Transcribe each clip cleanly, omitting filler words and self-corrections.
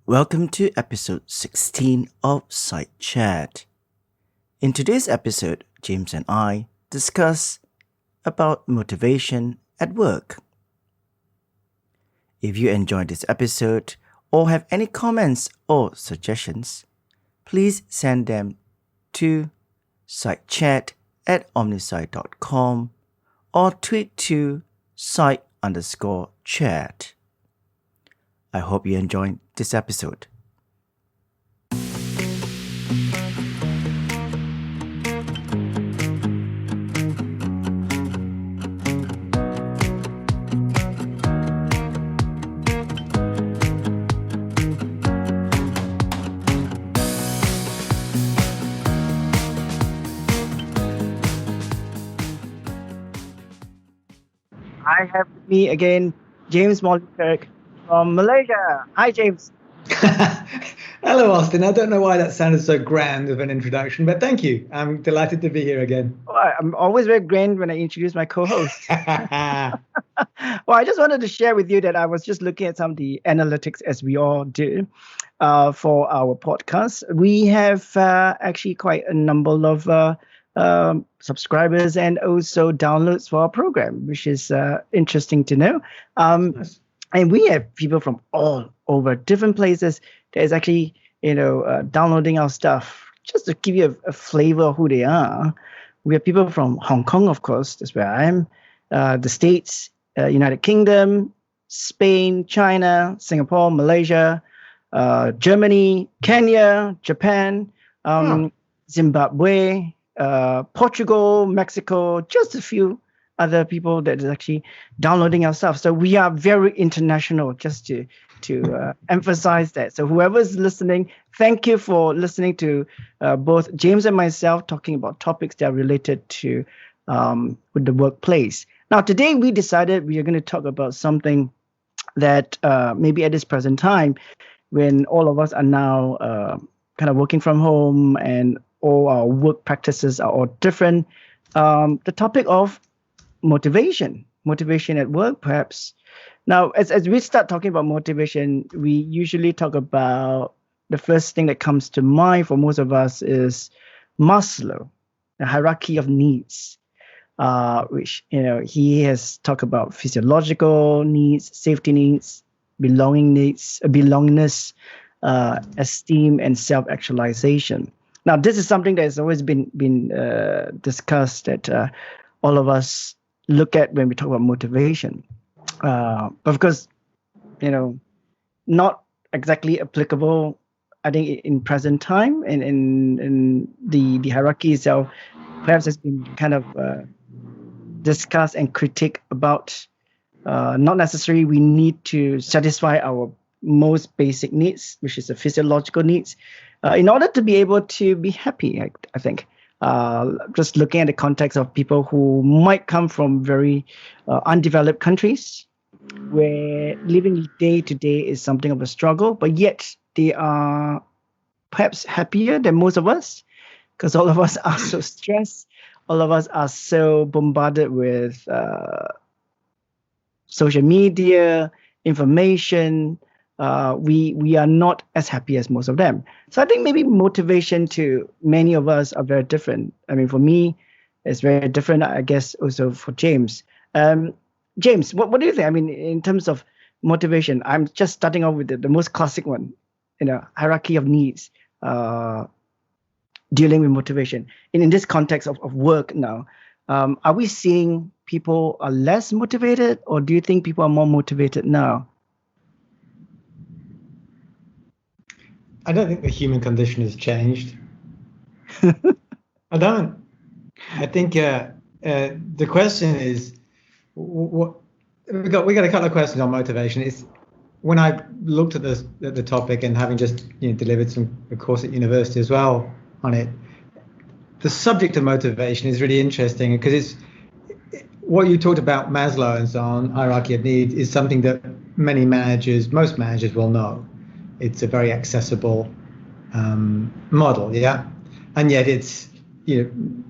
Welcome to episode 16 of Side Chat. In today's episode, James and I discuss about motivation at work. If you enjoyed this episode or have any comments or suggestions, please send them to sidechat@omnisci.com or tweet to side_chat. I hope you enjoyed this episode. I have with me again James Molykirk from Malaysia. Hi, James. Hello, Austin. I don't know why that sounded so grand of an introduction, but thank you. I'm delighted to be here again. Well, I'm always very grand when I introduce my co-host. Well, I just wanted to share with you that I was just looking at some of the analytics, as we all do, for our podcast. We have actually quite a number of subscribers and also downloads for our program, which is interesting to know. Nice. And we have people from all over different places that is actually, downloading our stuff. Just to give you a flavor of who they are, we have people from Hong Kong, of course, that's where I am, the States, United Kingdom, Spain, China, Singapore, Malaysia, Germany, Kenya, Japan, Zimbabwe, Portugal, Mexico, just a few other people that is actually downloading our stuff. So we are very international, just to emphasize that. So whoever's listening, thank you for listening to both James and myself talking about topics that are related to with the workplace. Now, today we decided we are going to talk about something that maybe at this present time, when all of us are now kind of working from home and all our work practices are all different, the topic of motivation at work, perhaps. Now, as we start talking about motivation, we usually talk about the first thing that comes to mind for most of us is Maslow, the hierarchy of needs, which, he has talked about physiological needs, safety needs, belongingness, esteem, and self-actualization. Now, this is something that has always been discussed that all of us look at when we talk about motivation. But of course, not exactly applicable, I think, in present time, and in the hierarchy itself perhaps has been kind of discussed and critiqued about not necessarily we need to satisfy our most basic needs, which is the physiological needs, in order to be able to be happy, I think. Just looking at the context of people who might come from very undeveloped countries where living day to day is something of a struggle, but yet they are perhaps happier than most of us because all of us are so stressed. All of us are so bombarded with social media, information. We are not as happy as most of them. So I think maybe motivation to many of us are very different. I mean, for me, it's very different, I guess, also for James. James, what do you think? I mean, in terms of motivation, I'm just starting off with the most classic one, hierarchy of needs, dealing with motivation. In this context of work now, are we seeing people are less motivated, or do you think people are more motivated now? I don't think the human condition has changed. I don't. I think the question is, we got a couple of questions on motivation. It's when I looked at the topic and having just delivered a course at university as well on it, the subject of motivation is really interesting because it's what you talked about, Maslow and so on, hierarchy of needs, is something that most managers will know. It's a very accessible model, yeah, and yet it's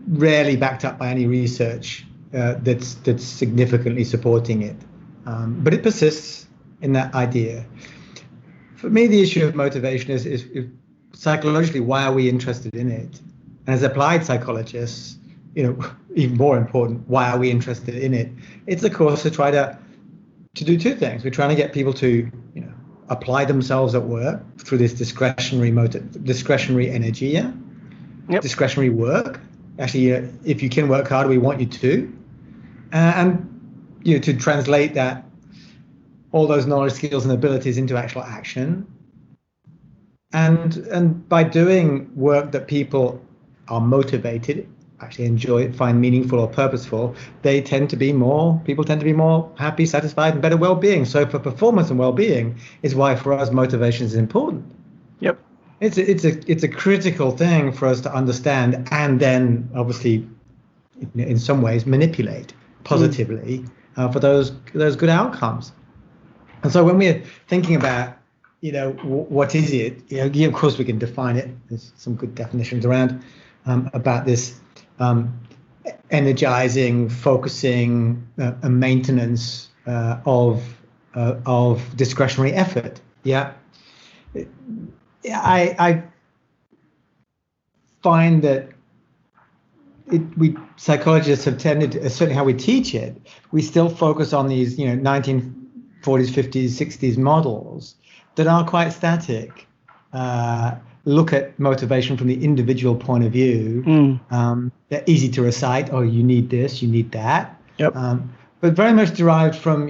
rarely backed up by any research that's significantly supporting it. But it persists in that idea. For me, the issue of motivation is psychologically, why are we interested in it? And as applied psychologists, even more important, why are we interested in it? It's of course to try to do two things. We're trying to get people to, apply themselves at work through this discretionary energy, Yep. discretionary work. Actually, if you can work hard, we want you to, and to translate that, all those knowledge, skills, and abilities into actual action. And by doing work that people are motivated, actually enjoy it, find meaningful or purposeful, people tend to be more happy, satisfied, and better well-being. So for performance and well-being is why for us motivation is important. Yep. It's a critical thing for us to understand, and then obviously in some ways manipulate positively for those good outcomes. And so when we're thinking about what is it, of course we can define it. There's some good definitions around about this energizing, focusing, and maintenance of discretionary effort. Yeah, I find that we psychologists have tended, certainly how we teach it, we still focus on these 1940s, 50s, 60s models that are quite static. Look at motivation from the individual point of view. They're easy to recite. Oh, you need this, you need that. Yep. But very much derived from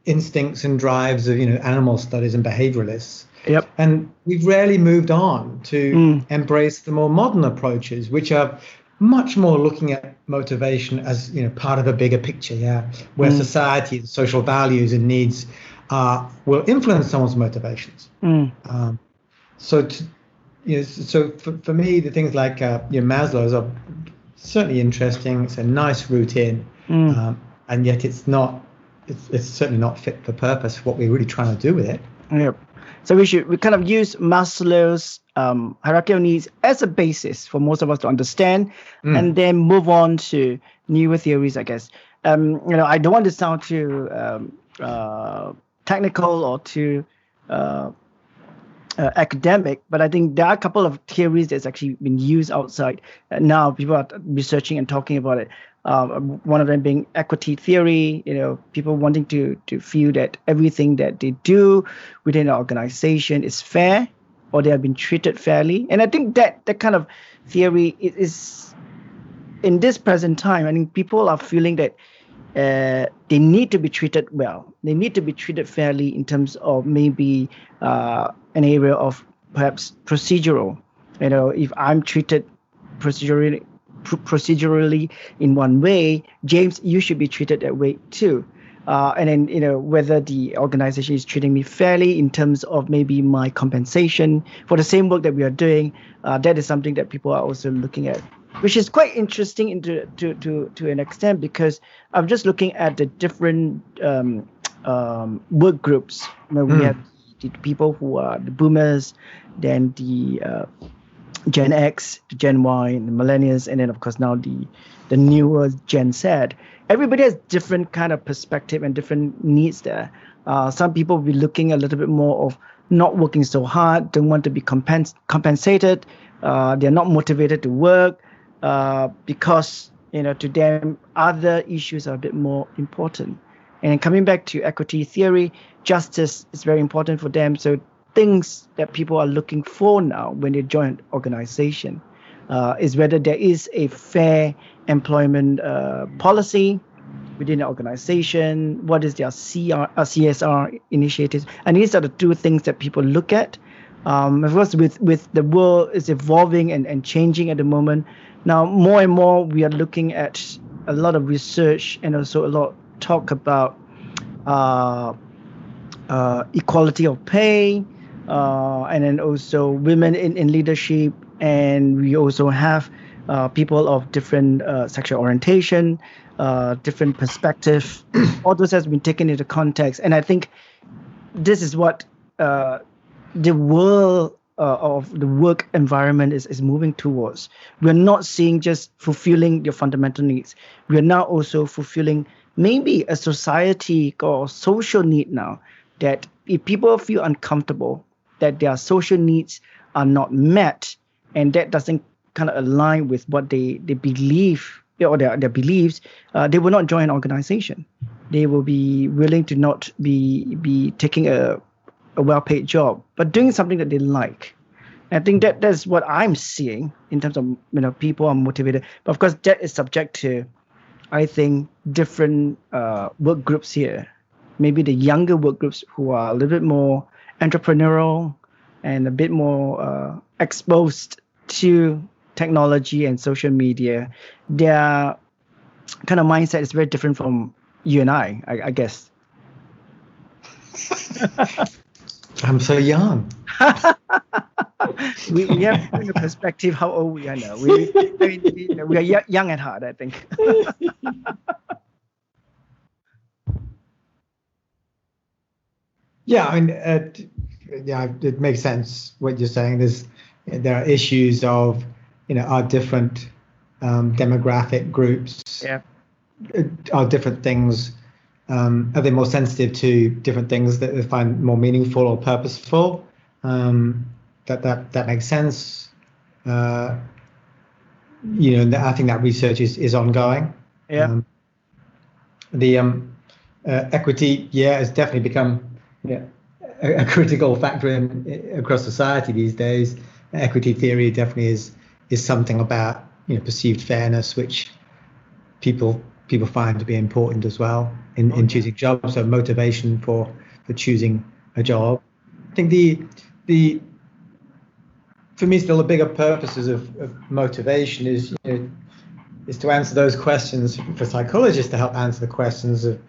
instincts and drives of animal studies and behavioralists. Yep. And we've rarely moved on to embrace the more modern approaches, which are much more looking at motivation as part of a bigger picture. Where society, social values and needs will influence someone's motivations. So for me, the things like Maslow's are certainly interesting. It's a nice route in, and yet it's certainly not fit for purpose. What we're really trying to do with it. Yep. So we kind of use Maslow's hierarchy of needs as a basis for most of us to understand, and then move on to newer theories, I guess. I don't want to sound too technical or too academic, but I think there are a couple of theories that's actually been used outside. Now people are researching and talking about it. One of them being equity theory, people wanting to feel that everything that they do within an organization is fair, or they have been treated fairly. And I think that kind of theory is in this present time. I think people are feeling that they need to be treated well. They need to be treated fairly in terms of maybe an area of perhaps procedural. If I'm treated procedurally in one way, James, you should be treated that way too. And then, whether the organization is treating me fairly in terms of maybe my compensation for the same work that we are doing, that is something that people are also looking at, which is quite interesting to an extent, because I'm just looking at the different work groups. We have the people who are the boomers, then the Gen X, the Gen Y, and the millennials, and then of course now the newer Gen Z. Everybody has different kind of perspective and different needs there. Some people will be looking a little bit more of not working so hard, don't want to be compensated. They're not motivated to work because to them other issues are a bit more important. And coming back to equity theory, justice is very important for them. So things that people are looking for now when they join an organization is whether there is a fair employment policy within the organization, what is their CSR initiatives. And these are the two things that people look at. Of course, with the world is evolving and changing at the moment. Now, more and more, we are looking at a lot of research and also a lot of talk about equality of pay, and then also women in leadership. And we also have people of different sexual orientation, different perspective. All those has been taken into context. And I think this is what the world of the work environment is moving towards. We're not seeing just fulfilling your fundamental needs. We are now also fulfilling maybe a society or social need now that if people feel uncomfortable, that their social needs are not met, and that doesn't kind of align with what they believe or their beliefs, they will not join an organization. They will be willing to not be taking a well-paid job, but doing something that they like. I think that's what I'm seeing in terms of people are motivated. But of course, that is subject to, I think, different work groups here. Maybe the younger work groups who are a little bit more entrepreneurial and a bit more exposed to technology and social media, their kind of mindset is very different from you and I guess. I'm so young. we have a perspective how old we are now. We are young at heart, I think. Yeah, I mean, it makes sense what you're saying. There are issues of, our different demographic groups. Yeah. Are different things. Are they more sensitive to different things that they find more meaningful or purposeful? That makes sense. I think that research is ongoing. Yeah. The equity, has definitely become a critical factor across society these days. Equity theory definitely is something about perceived fairness, which people find to be important as well in choosing jobs. So motivation for choosing a job. I think the for me still the bigger purposes of motivation is to answer those questions for psychologists, to help answer the questions of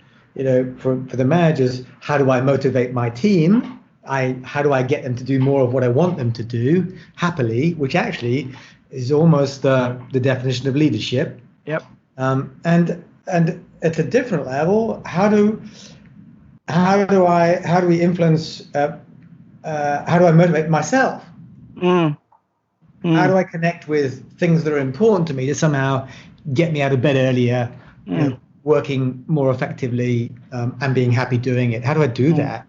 for the managers, how do I motivate my team? How do I get them to do more of what I want them to do happily, which actually is almost the definition of leadership. Yep. And at a different level, how do we influence? How do I motivate myself? How do I connect with things that are important to me to somehow get me out of bed earlier, working more effectively, and being happy doing it? How do I do that?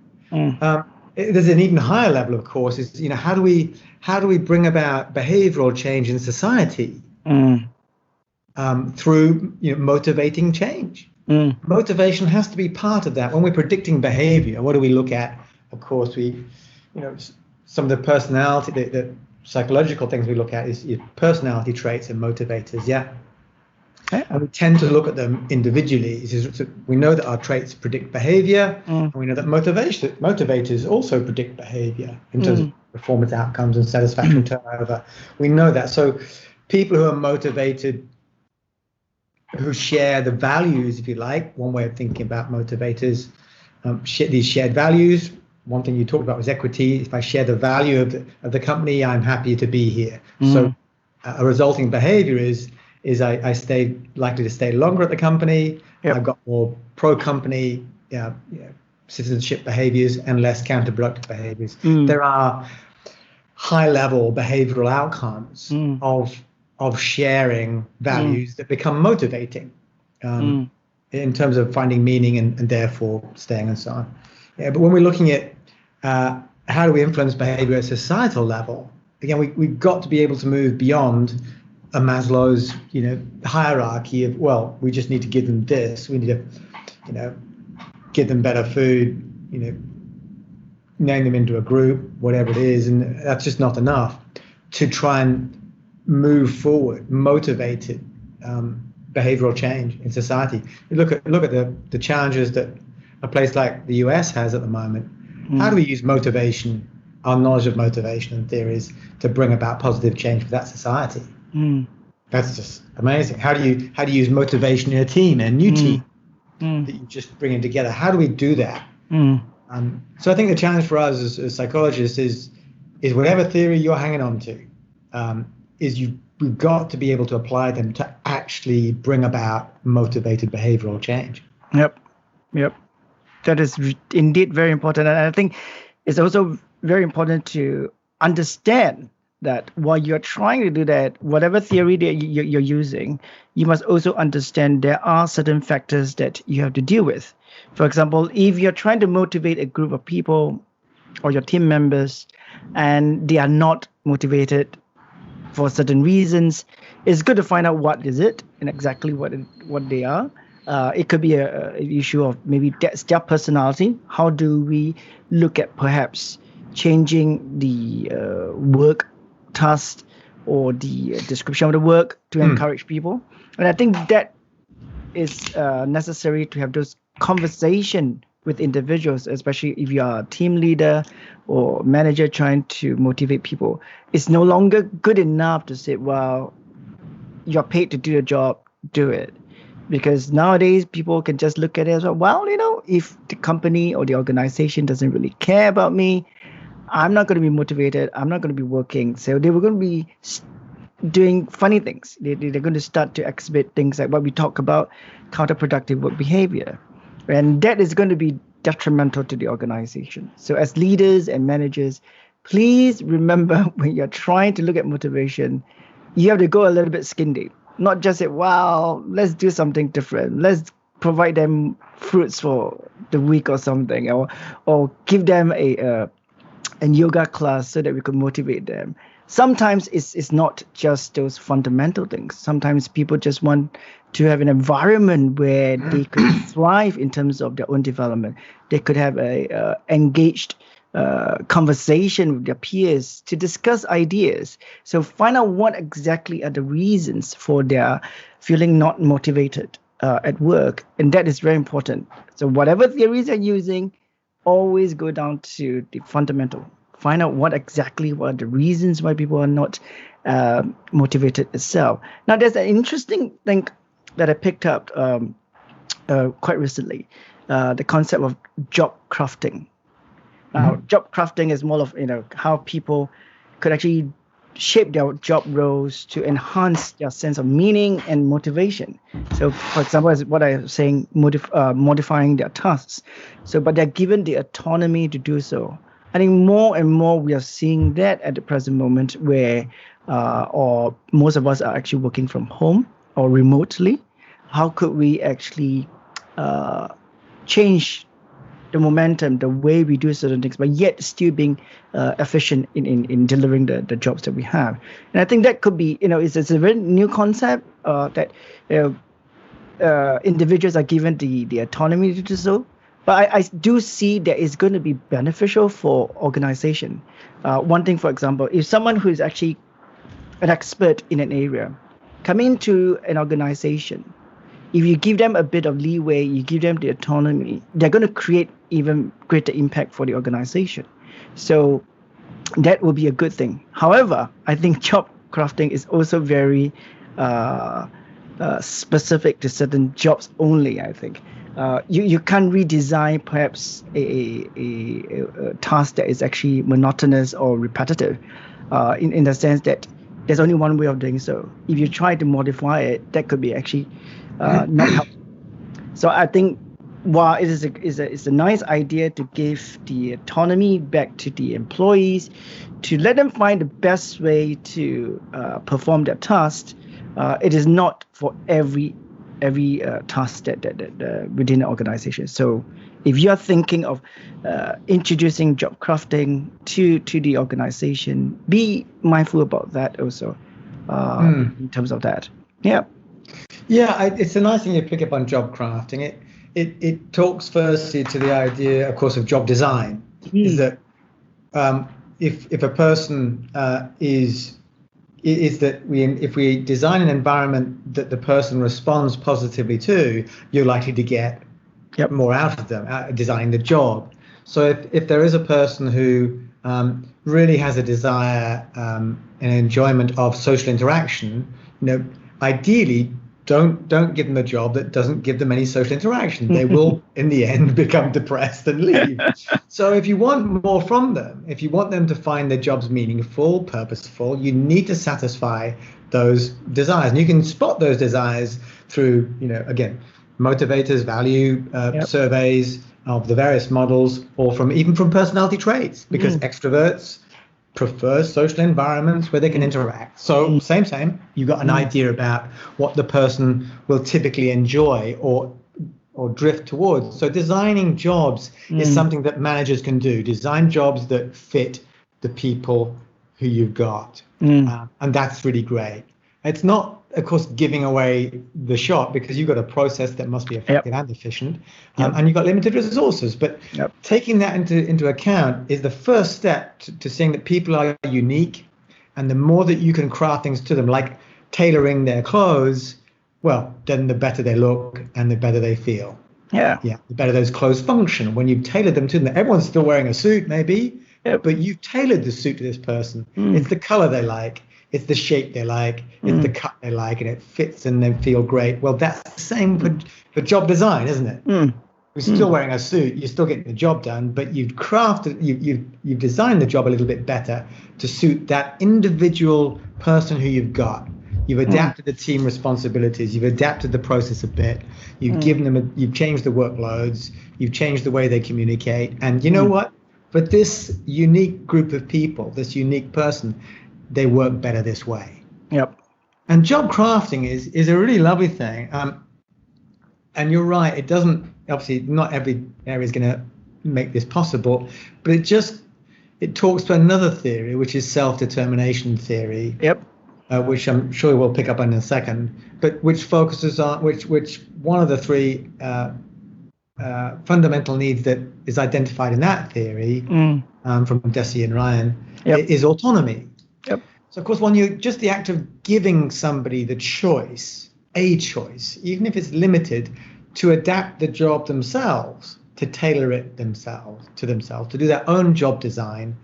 There's an even higher level, of course, is how do we bring about behavioral change in society through motivating change? Motivation has to be part of that. When we're predicting behavior, what do we look at? Of course, some of the personality, the psychological things we look at is personality traits and motivators. Yeah. And we tend to look at them individually. We know that our traits predict behavior, and we know that motivators also predict behavior in terms of performance outcomes and satisfaction turnover. We know that. So people who are motivated, who share the values, if you like, one way of thinking about motivators, these shared values. One thing you talked about was equity. If I share the value of the company, I'm happy to be here. So a resulting behavior is I stay likely to stay longer at the company. Yep. I've got more pro-company citizenship behaviors and less counterproductive behaviors. There are high-level behavioral outcomes of sharing values that become motivating in terms of finding meaning and therefore staying and so on. Yeah, but when we're looking at how do we influence behavior at a societal level, again, we've got to be able to move beyond a Maslow's, hierarchy of, well, we just need to give them this. We need to, give them better food, name them into a group, whatever it is. And that's just not enough to try and move forward, motivated behavioral change in society. You look at the challenges that a place like the US has at the moment. How do we use motivation, our knowledge of motivation and theories, to bring about positive change for that society? That's just amazing. How do you use motivation in a team, a new team that you just bringing together? How do we do that? So I think the challenge for us as psychologists is whatever theory you're hanging on to, we've got to be able to apply them to actually bring about motivated behavioral change. Yep. That is indeed very important. And I think it's also very important to understand that while you're trying to do that, whatever theory that you're using, you must also understand there are certain factors that you have to deal with. For example, if you're trying to motivate a group of people or your team members and they are not motivated for certain reasons, it's good to find out what is it and exactly what they are. It could be an issue of maybe that's their personality. How do we look at perhaps changing the work task or the description of the work to encourage people? And I think that is necessary to have those conversation with individuals, especially if you are a team leader or manager trying to motivate people. It's no longer good enough to say, well, you're paid to do your job, do it. Because nowadays people can just look at it as well, if the company or the organization doesn't really care about me, I'm not going to be motivated, I'm not going to be working. So they were going to be doing funny things. They're going to start to exhibit things like what we talk about, counterproductive work behavior. And that is going to be detrimental to the organization. So as leaders and managers, please remember when you're trying to look at motivation, you have to go a little bit skin deep. Not just say, wow, let's do something different. Let's provide them fruits for the week or something, or give them a yoga class so that we could motivate them. Sometimes it's not just those fundamental things. Sometimes people just want to have an environment where they could thrive in terms of their own development. They could have a engaged conversation with their peers to discuss ideas. So find out what exactly are the reasons for their feeling not motivated at work. And that is very important. So whatever theories you're using, always go down to the fundamental. Find out what exactly were the reasons why people are not motivated itself. Now, there's an interesting thing that I picked up quite recently, the concept of job crafting. Now, job crafting is more of how people could actually shape their job roles to enhance their sense of meaning and motivation. So, for example, as what I was saying, modifying their tasks. So, but they're given the autonomy to do so. I think more and more we are seeing that at the present moment, where or most of us are actually working from home or remotely. How could we actually change the momentum, the way we do certain things, but yet still being efficient in delivering the jobs that we have? And I think that could be, it's a very new concept that individuals are given the autonomy to do so. But I do see that it's going to be beneficial for organization. One thing, for example, if someone who is actually an expert in an area coming to an organization, if you give them a bit of leeway, you give them the autonomy, they're going to create even greater impact for the organization. So that will be a good thing. However, I think job crafting is also very specific to certain jobs only, I think. You can't redesign perhaps a task that is actually monotonous or repetitive in the sense that there's only one way of doing so. If you try to modify it, that could be actually not helpful. So I think while it is a nice idea to give the autonomy back to the employees, to let them find the best way to perform their task, it is not for every task that within an organization. So if you're thinking of introducing job crafting to the organization, be mindful about that also in terms of that. Yeah. Yeah, it's a nice thing you pick up on job crafting. It talks firstly to the idea, of course, of job design. Is that if a person is that if we design an environment that the person responds positively to, you're likely to get more out of them, designing the job. So if there is a person who really has a desire and enjoyment of social interaction, ideally don't give them a job that doesn't give them any social interaction. They will, in the end, become depressed and leave. So if you want more from them, if you want them to find their jobs meaningful, purposeful, you need to satisfy those desires. And you can spot those desires through, again, motivators, value surveys of the various models, or even from personality traits, because extroverts prefers social environments where they can interact. So same. You got an idea about what the person will typically enjoy or drift towards. So designing jobs is something that managers can do. Design jobs that fit the people who you've got, and that's really great. It's not, of course, giving away the shot, because you've got a process that must be effective and efficient, and you've got limited resources. But taking that into account is the first step to seeing that people are unique, and the more that you can craft things to them, like tailoring their clothes, well, then the better they look and the better they feel. Yeah. The better those clothes function. When you've tailored them to them, everyone's still wearing a suit maybe, but you've tailored the suit to this person. It's the color they like. It's the shape they like, it's the cut they like, and it fits and they feel great. Well, that's the same for job design, isn't it? You're still wearing a suit, you're still getting the job done, but you've crafted, you've designed the job a little bit better to suit that individual person who you've got. You've adapted the team responsibilities, you've adapted the process a bit, you've given them, you've changed the workloads, you've changed the way they communicate, and you know what? For this unique group of people, this unique person, they work better this way. And job crafting is a really lovely thing. And you're right, it doesn't, obviously not every area is going to make this possible, but it talks to another theory, which is self-determination theory. Which I'm sure we'll pick up on in a second, but which focuses on which one of the three fundamental needs that is identified in that theory from Deci and Ryan is autonomy. So of course, when you just the act of giving somebody the choice, even if it's limited, to adapt the job themselves, to tailor it themselves, to do their own job design,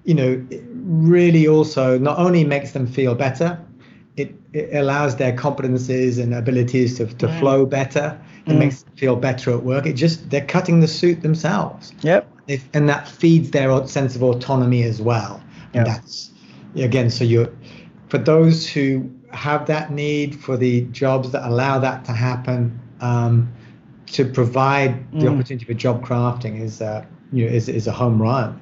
it really also not only makes them feel better, it allows their competencies and abilities to flow better. It makes them feel better at work. They're cutting the suit themselves. And that feeds their sense of autonomy as well. And that's, again, so for those who have that need, for the jobs that allow that to happen, to provide the opportunity for job crafting is a home run.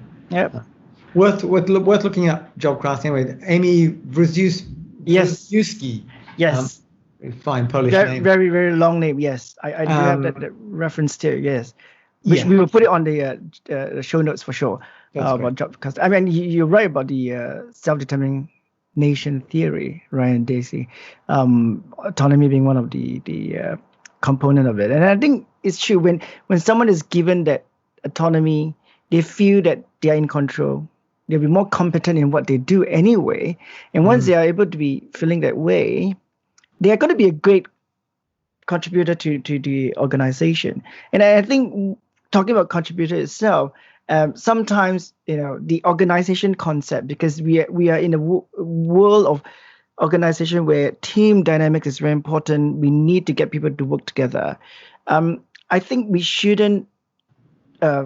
Worth looking at job crafting with Amy Wrzewski. Yes. Fine Polish name. Very, very long name. Yes, I do have that reference too. Yes, which we will put it on the show notes for sure about job crafting. I mean, you're right about the self-determination theory, Ryan Deci. Autonomy being one of the component of it, and I think it's true when someone is given that autonomy, they feel that they are in control. They'll be more competent in what they do anyway. And once they are able to be feeling that way, they are going to be a great contributor to the organization. And I think talking about contributor itself, sometimes, the organization concept, because we are in a world of organization where team dynamics is very important. We need to get people to work together. I think we shouldn't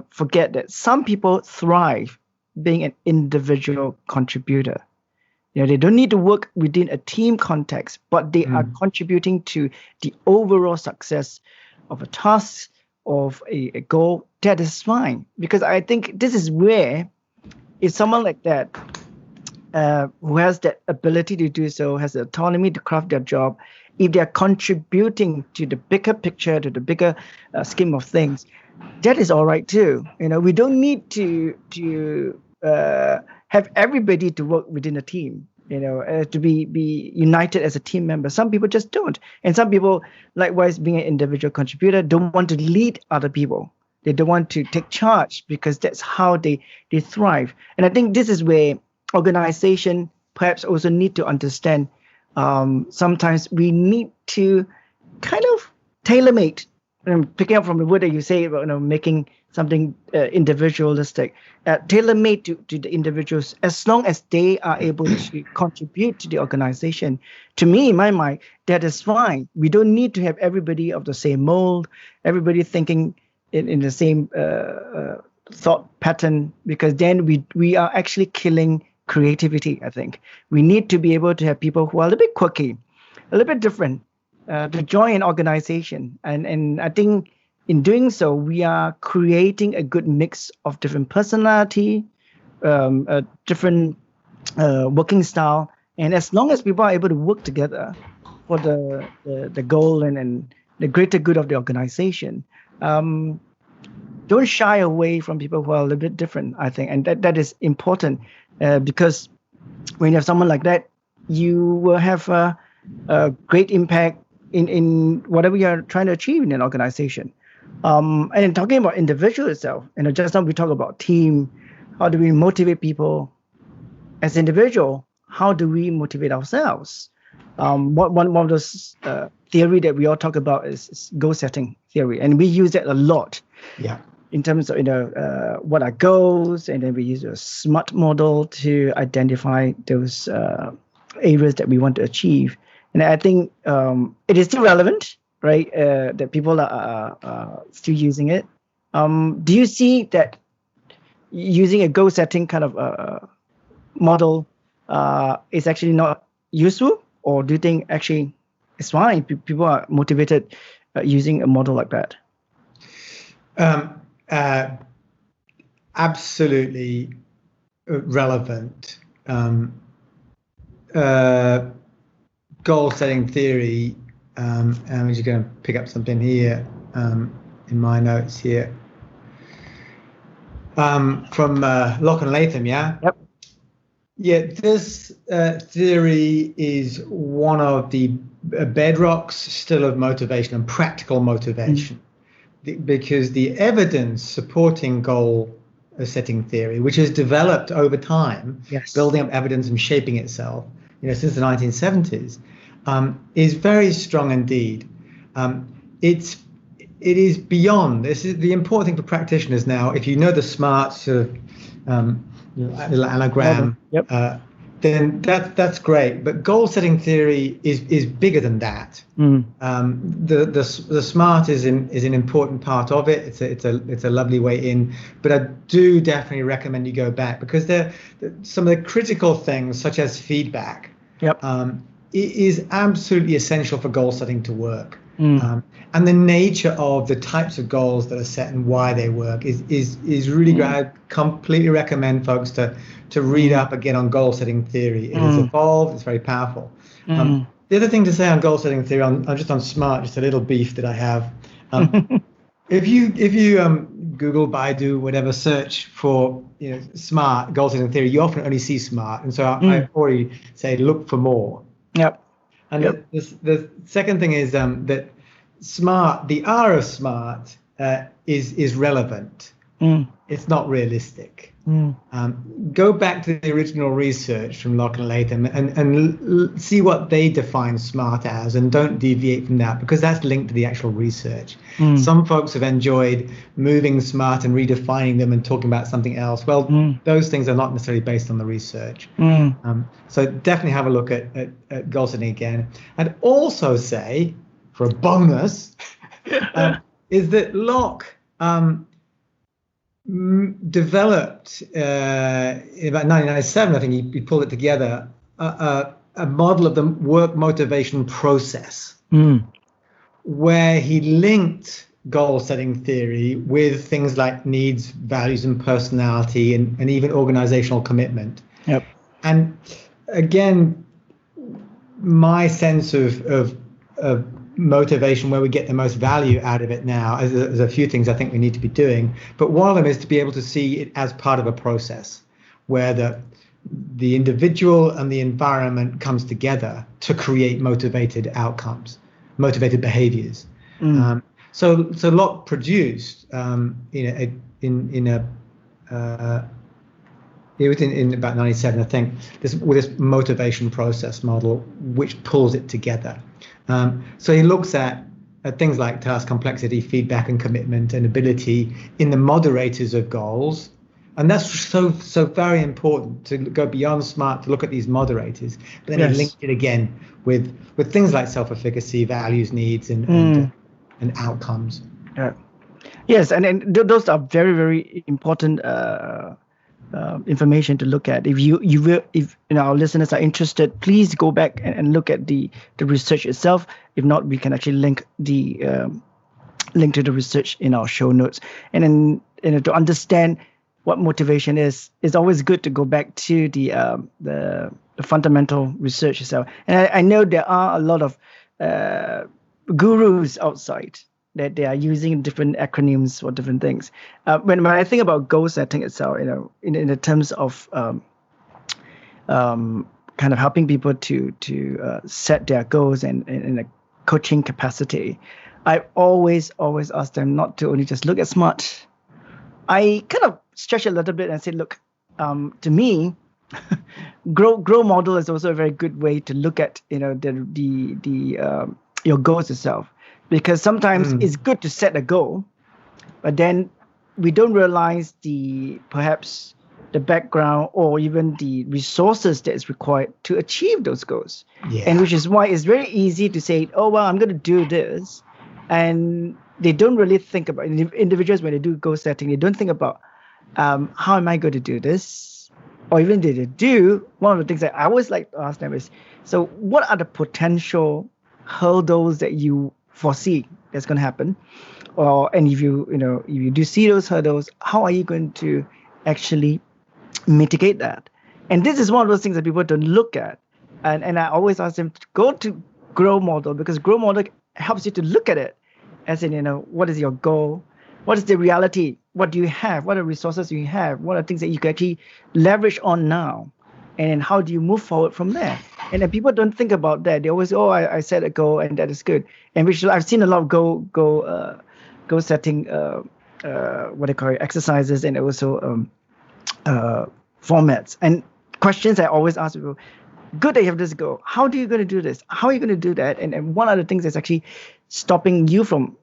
forget that some people thrive being an individual contributor. They don't need to work within a team context, but they are contributing to the overall success of a task, of a goal. That is fine, because I think this is where, if someone like that who has that ability to do so, has the autonomy to craft their job, if they are contributing to the bigger picture, to the bigger scheme of things, that is all right too. We don't need to have everybody to work within a team. To be united as a team member. Some people just don't, and some people, likewise, being an individual contributor, don't want to lead other people. They don't want to take charge, because that's how they thrive. And I think this is where organization perhaps also need to understand. Sometimes we need to kind of tailor-make, picking up from the word that you say about making something individualistic, tailor-made to the individuals, as long as they are able to contribute to the organization. To me, in my mind, that is fine. We don't need to have everybody of the same mold, everybody thinking in the same thought pattern, because then we are actually killing creativity, I think. We need to be able to have people who are a little bit quirky, a little bit different, to join an organization. And I think in doing so, we are creating a good mix of different personality, different working style. And as long as people are able to work together for the goal and the greater good of the organization, don't shy away from people who are a little bit different, I think. And that is important because when you have someone like that, you will have a great impact in whatever you're trying to achieve in an organization. And in talking about individual itself, just now we talk about team, how do we motivate people as individual? How do we motivate ourselves? One of those theory that we all talk about is goal setting theory, and we use that a lot. Yeah. In terms of what are goals, and then we use a SMART model to identify those areas that we want to achieve. And I think it is still relevant, right? That people are still using it. Do you see that using a goal setting kind of model is actually not useful, or do you think actually it's fine? People are motivated using a model like that? Absolutely relevant. Goal setting theory, and I'm just going to pick up something here in my notes here from Locke and Latham. Yep. Yeah, this theory is one of the bedrocks still of motivation and practical motivation. Because the evidence supporting goal setting theory, which has developed over time, building up evidence and shaping itself, since the 1970s, is very strong indeed. It is beyond. This is the important thing for practitioners now. If you know the SMART sort of little anagram, then that's great. But goal setting theory is bigger than that. The SMART is an important part of it. It's a lovely way in. But I do definitely recommend you go back, because some of the critical things, such as feedback, is absolutely essential for goal setting to work. And the nature of the types of goals that are set and why they work is really great. I completely recommend folks to read up again on goal setting theory. It has evolved. It's very powerful. The other thing to say on goal setting theory, just on SMART, just a little beef that I have. If you Google, Baidu, whatever, search for SMART goal setting theory, you often only see SMART, and so I already say look for more. Yep. And the second thing is that SMART, the R of SMART, is relevant. It's not realistic. Go back to the original research from Locke and Latham and see what they define SMART as, and don't deviate from that, because that's linked to the actual research. Some folks have enjoyed moving SMART and redefining them and talking about something else. Well, those things are not necessarily based on the research. So definitely have a look at goal setting again. And also say, for a bonus, is that Locke developed in about 1997, I think he pulled it together, a model of the work motivation process, where he linked goal setting theory with things like needs, values, and personality, and even organizational commitment. And again, my sense of motivation, where we get the most value out of it now, there's a few things I think we need to be doing, but one of them is to be able to see it as part of a process where the individual and the environment comes together to create motivated outcomes, motivated behaviors. So Locke produced in about 97, I think, this motivation process model, which pulls it together. So he looks at things like task complexity, feedback, and commitment, and ability in the moderators of goals. And that's so very important, to go beyond SMART, to look at these moderators. But then he linked it again with things like self-efficacy, values, needs, and outcomes. Yes, and those are very, very important information to look at. If our listeners are interested, please go back and look at the research itself. If not, we can actually link to the research in our show notes. And then to understand what motivation is, it's always good to go back to the fundamental research itself. And I know there are a lot of gurus outside that they are using different acronyms for different things. When I think about goal setting itself, in the terms of kind of helping people to set their goals and in a coaching capacity, I always ask them not to only just look at SMART. I kind of stretch a little bit and say, look, to me, grow model is also a very good way to look at your goals itself, because sometimes it's good to set a goal, but then we don't realize perhaps the background or even the resources that is required to achieve those goals. Yeah. And which is why it's very easy to say, oh, well, I'm going to do this. And they don't really think about individuals when they do goal setting. They don't think about how am I going to do this? Or even if they do, one of the things that I always like to ask them is, so what are the potential hurdles that you foresee that's going to happen? And if you do see those hurdles, how are you going to actually mitigate that? And this is one of those things that people don't look at. And I always ask them to go to Grow Model, because Grow Model helps you to look at it as in, what is your goal? What is the reality? What do you have? What are the resources you have? What are things that you can actually leverage on now? And how do you move forward from there? And then people don't think about that. They always say, I set a goal and that is good. And which I've seen a lot of goal setting exercises and also formats and questions I always ask people. Good that you have this goal. How are you going to do this? How are you going to do that? And one of the things that's actually stopping you from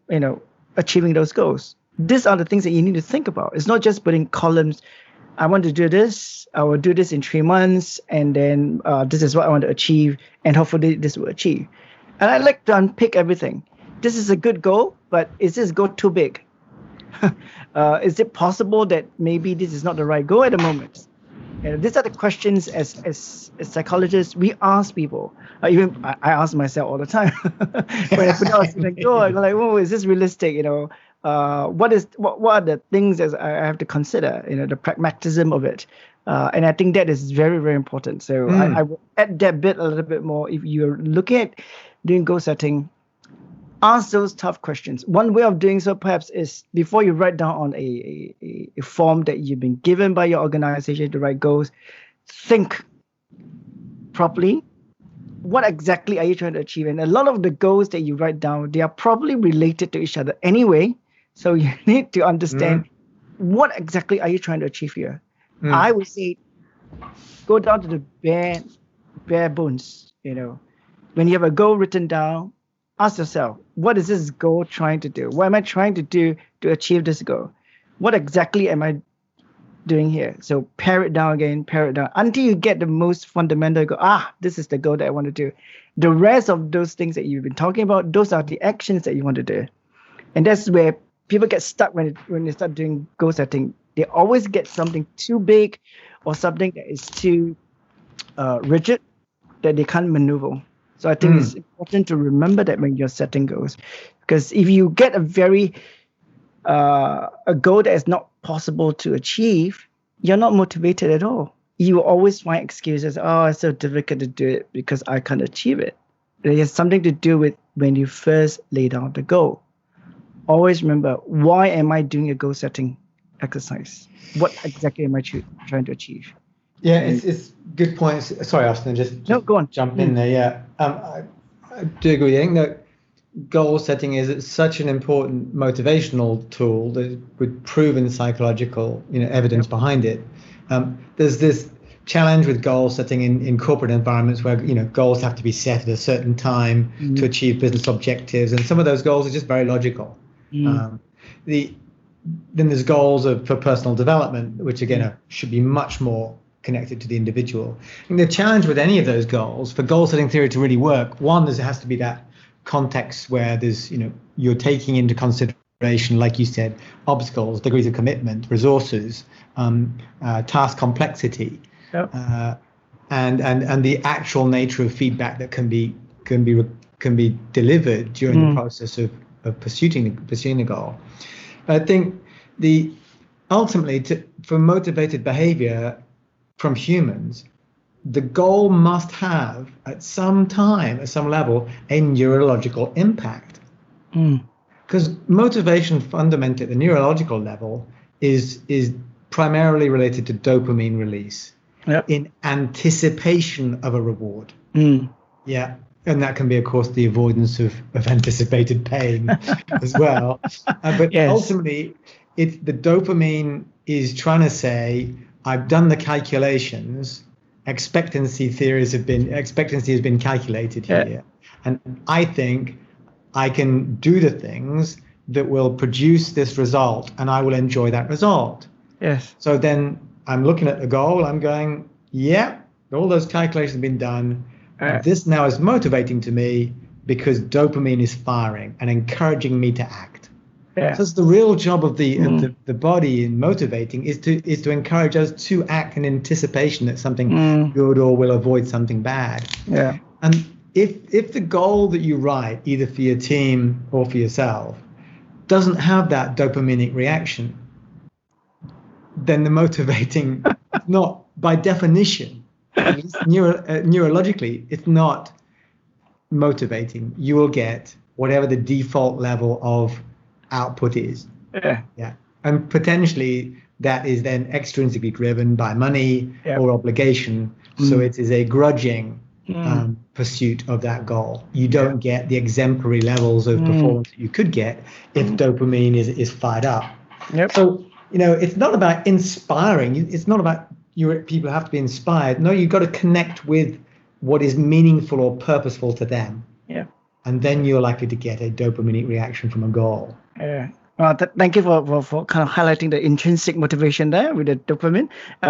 achieving those goals. These are the things that you need to think about. It's not just putting columns. I want to do this. I will do this in 3 months, and then this is what I want to achieve, and hopefully this will achieve. And I like to unpick everything. This is a good goal, but is this goal too big? Is it possible that maybe this is not the right goal at the moment? And these are the questions as psychologists we ask people. Even I ask myself all the time when I put out a goal. I'm like, oh, is this realistic? What are the things that I have to consider? The pragmatism of it, and I think that is very, very important. So I will add that bit a little bit more. If you're looking at doing goal setting, ask those tough questions. One way of doing so perhaps is before you write down on a form that you've been given by your organization to write goals, think properly. What exactly are you trying to achieve? And a lot of the goals that you write down, they are probably related to each other anyway. So you need to understand what exactly are you trying to achieve here. I would say go down to the bare bones. When you have a goal written down, ask yourself, what is this goal trying to do? What am I trying to do to achieve this goal? What exactly am I doing here? So pare it down until you get the most fundamental goal. This is the goal that I want to do. The rest of those things that you've been talking about, those are the actions that you want to do. And that's where people get stuck when they start doing goal setting. They always get something too big or something that is too rigid that they can't maneuver. So I think it's important to remember that when you're setting goals, because if you get a goal that is not possible to achieve, you're not motivated at all. You will always find excuses. It's so difficult to do it because I can't achieve it. It has something to do with when you first lay down the goal. Always remember, why am I doing a goal setting exercise? What exactly am I trying to achieve? Yeah, it's good points. Sorry, Austin, just go on. Jump in there. Yeah, I do agree. I think that goal setting is such an important motivational tool with proven psychological evidence behind it. There's this challenge with goal setting in corporate environments where goals have to be set at a certain time to achieve business objectives, and some of those goals are just very logical. Then there's goals for personal development, which again should be much more connected to the individual. And the challenge with any of those goals, for goal setting theory to really work, one, there has to be that context where there's you're taking into consideration, like you said, obstacles, degrees of commitment, resources, task complexity, and the actual nature of feedback that can be delivered during the process of pursuing the goal. I think ultimately, for motivated behavior from humans, the goal must have, at some time, at some level, a neurological impact. Because motivation, fundamentally, at the neurological level, is primarily related to dopamine release in anticipation of a reward. Yeah. And that can be, of course, the avoidance of anticipated pain as well. But ultimately, it's the dopamine is trying to say, I've done the calculations. Expectancy has been calculated here. And I think I can do the things that will produce this result, and I will enjoy that result. Yes. So then I'm looking at the goal. I'm going, all those calculations have been done. This now is motivating to me because dopamine is firing and encouraging me to act. So it's the real job of the body in motivating is to encourage us to act in anticipation that something good or will avoid something bad. And if the goal that you write, either for your team or for yourself, doesn't have that dopaminic reaction, then the motivating, not by definition, neurologically, it's not motivating. You will get whatever the default level of output is. And potentially that is then extrinsically driven by money or obligation. So it is a grudging pursuit of that goal. You don't get the exemplary levels of performance that you could get if dopamine is fired up. So, it's not about inspiring. It's not about people have to be inspired. No, you've got to connect with what is meaningful or purposeful to them. And then you're likely to get a dopaminic reaction from a goal. Well, thank you for kind of highlighting the intrinsic motivation there with the dopamine.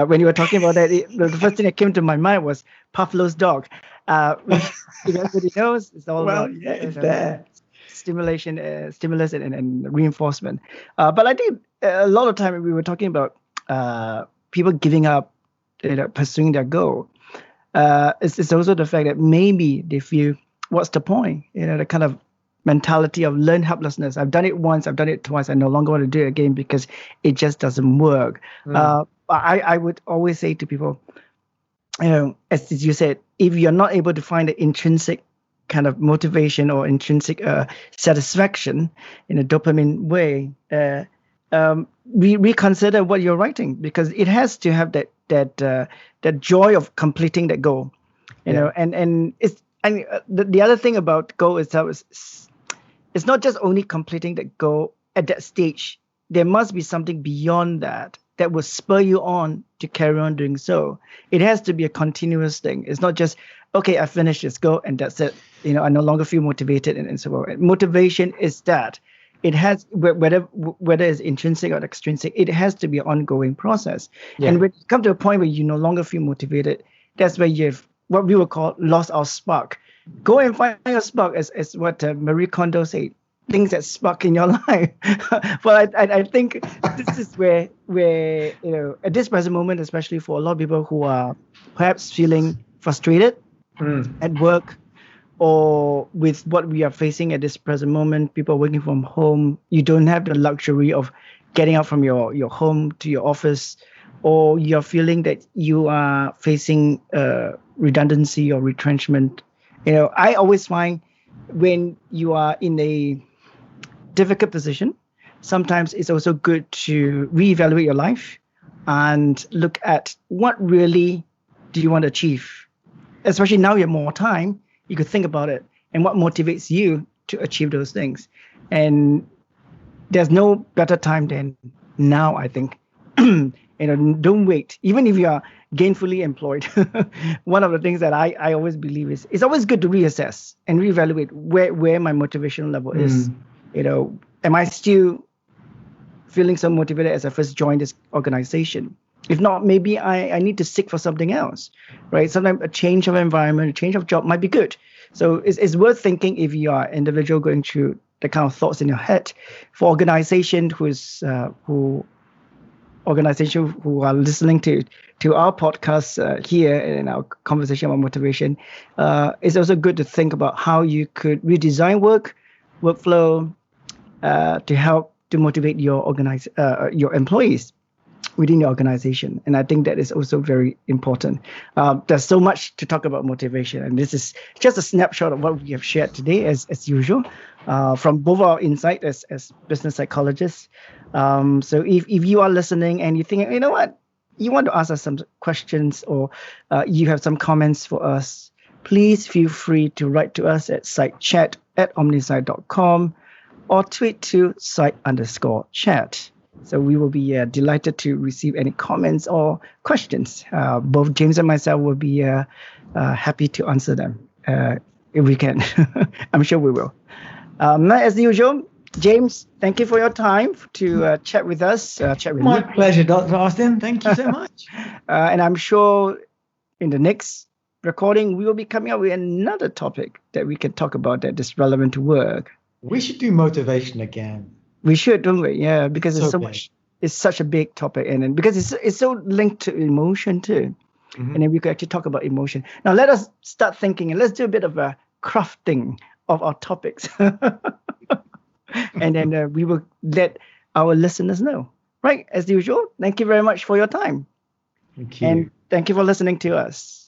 When you were talking about that, the first thing that came to my mind was Pavlov's dog. Which, if everybody knows, it's all about it's there. Stimulus and reinforcement. But I think a lot of time we were talking about people giving up, pursuing their goal. It's also the fact that maybe they feel, what's the point? The kind of mentality of learned helplessness. I've done it once, I've done it twice, I no longer want to do it again because it just doesn't work. I would always say to people, as you said, if you're not able to find the intrinsic kind of motivation or intrinsic satisfaction in a dopamine way, reconsider what you're writing, because it has to have that joy of completing that goal. And it's the other thing about goal itself is it's not just only completing the goal at that stage. There must be something beyond that will spur you on to carry on doing so. It has to be a continuous thing. It's not just, okay, I finished this goal and that's it. I no longer feel motivated and so on. Motivation is that. It has, whether it's intrinsic or extrinsic, it has to be an ongoing process. And when you come to a point where you no longer feel motivated, that's where you've what we would call lost our spark. Go and find your spark, as what Marie Kondo said, things that spark in your life. But I think this is where at this present moment, especially for a lot of people who are perhaps feeling frustrated at work or with what we are facing at this present moment, people working from home, you don't have the luxury of getting out from your home to your office, or you're feeling that you are facing redundancy or retrenchment. I always find when you are in a difficult position, sometimes it's also good to reevaluate your life and look at what really do you want to achieve. Especially now you have more time, you could think about it and what motivates you to achieve those things. And there's no better time than now, I think. Don't wait. Even if you are gainfully employed, one of the things that I always believe is it's always good to reassess and reevaluate where my motivation level is. Am I still feeling so motivated as I first joined this organization? If not, maybe I need to seek for something else, right? Sometimes a change of environment, a change of job might be good. So it's worth thinking if you are an individual going through the kind of thoughts in your head. For organization who are listening to our podcast here in our conversation about motivation, it's also good to think about how you could redesign workflow to help to motivate your employees. within your organization. And I think that is also very important. There's so much to talk about motivation, and this is just a snapshot of what we have shared today, as usual, from both our insight as business psychologists. So if you are listening and you think, you know what, you want to ask us some questions, or you have some comments for us, please feel free to write to us at sitechat@omnisci.com or tweet to site_chat. So we will be delighted to receive any comments or questions. Both James and myself will be happy to answer them if we can. I'm sure we will. As usual, James, thank you for your time to chat with us. My pleasure, Dr. Austin. Thank you so much. And I'm sure in the next recording, we will be coming up with another topic that we can talk about that is relevant to work. We should do motivation again. We should, don't we? Yeah, because it's so big. much. It's such a big topic, and then because it's so linked to emotion too, and then we could actually talk about emotion. Now let us start thinking, and let's do a bit of a crafting of our topics, and then we will let our listeners know. Right, as usual. Thank you very much for your time. Thank you. And thank you for listening to us.